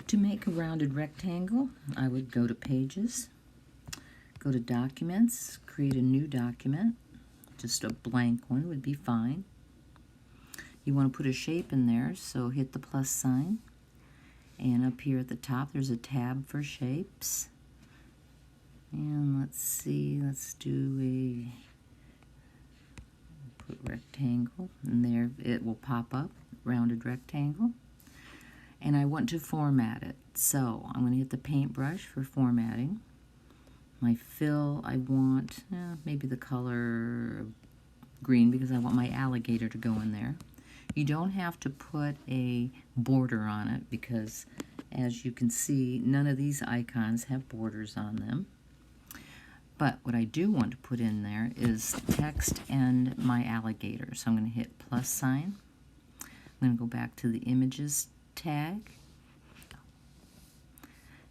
To make a rounded rectangle, I would go to Pages, go to Documents, create a new document. Just a blank one would be fine. You want to put a shape in there, so hit the plus sign. And up here at the top, there's a tab for shapes. And let's see, let's do put rectangle, and there it will pop up, rounded rectangle. And I want to format it, so I'm going to hit the paintbrush for formatting. My fill, I want maybe the color green because I want my alligator to go in there. You don't have to put a border on it because, as you can see, none of these icons have borders on them. But what I do want to put in there is text and my alligator. So I'm going to hit plus sign. I'm going to go back to the Images tag.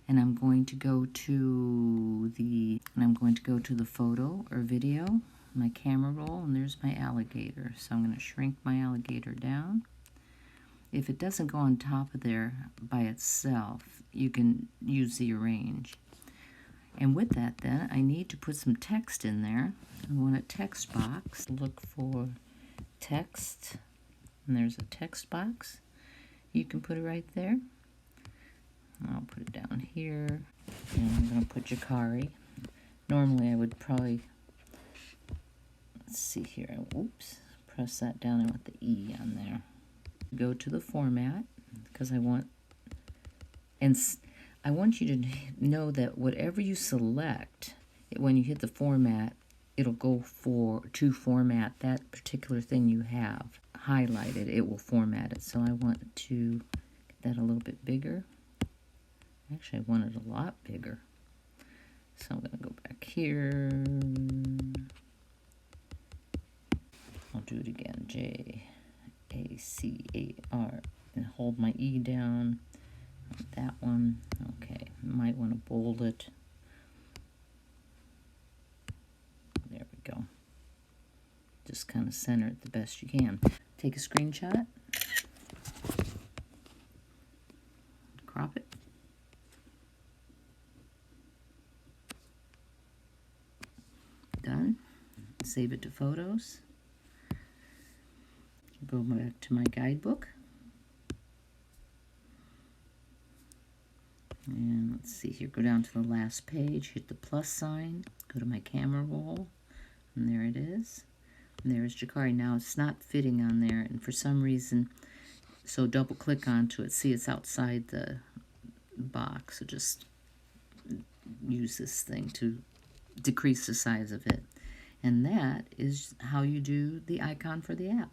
And I'm going to go to the photo or video, my camera roll, and there's my alligator. So I'm going to shrink my alligator down. If it doesn't go on top of there by itself, you can use the arrange. And with that then, I need to put some text in there. I want a text box. Look for text, and there's a text box. You can put it right there. I'll put it down here, and I'm going to put Jacari. Normally I would probably, let's see here, oops, press that down. I want the E on there. Go to the format, because I want you to know that whatever you select, when you hit the format, it'll go to format that particular thing you have highlighted. It will format it. So I want to get that a little bit bigger. Actually, I want it a lot bigger. So I'm going to go back here. I'll do it again. J-A-C-A-R. And hold my E down. That one. Okay. Might want to bold it. There we go. Just kind of center it the best you can. Take a screenshot. Crop it. Done. Save it to Photos. Go back to my guidebook. And let's see here, go down to the last page, hit the plus sign, go to my camera roll, and there it is. And there's Jacari. Now it's not fitting on there, and for some reason, so double click onto it. See, it's outside the box, so just use this thing to decrease the size of it. And that is how you do the icon for the app.